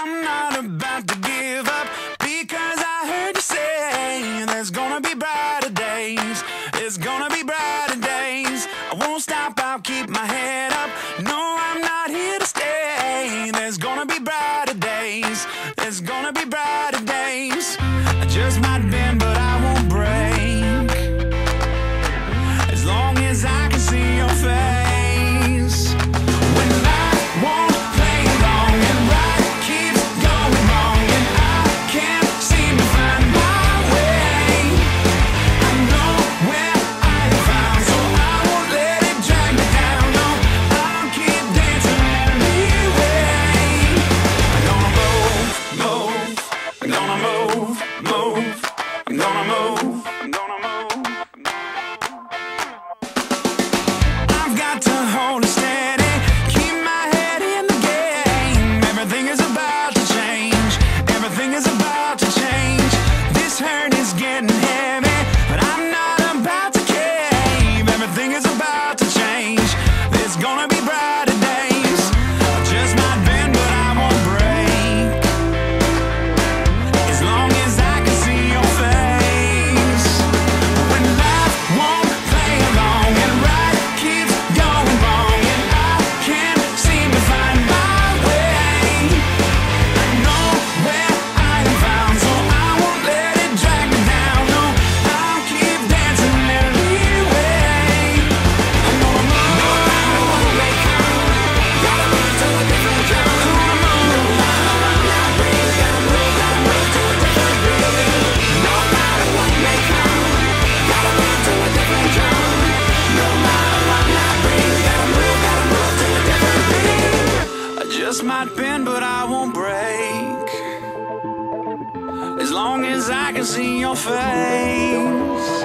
I'm not about to give up, because I heard you say there's gonna be brighter days. There's gonna be brighter days. I won't stop, I'll keep my head up. No, I'm not here to stay. There's gonna be brighter days. There's gonna be brighter days. I just might bend, but I won't break, as long as I can see your face. When life won't play along and right keeps going wrong, and I can't seem to find my way, I know where I am found, so I won't let it drag me down. No, I'll keep dancing anyway. I'm gonna move, move. I'm gonna move, move. I'm gonna move. I'm gonna move. I've got to hold it steady, keep my head in the game. Everything is about to change. Everything is about to change. This hurt is getting heavy, but I'm not about to cave. Everything is about to change. There's gonna be brighter days. I just might bend, but I won't break, as long as I can see your face. When life won't play along and right keeps going wrong, and I can't seem to find my way, I know where I am found, so I won't let it drag me down. No, I'll keep dancing anyway. I'm gonna move. No matter what may come, gotta move to a different drum. No matter what may bring, gotta move to a different beat. No matter what may come, gotta move to a different drum. No matter what may bring, gotta move to a different beat. I just might bend, but I won't break, as long as I can see your face.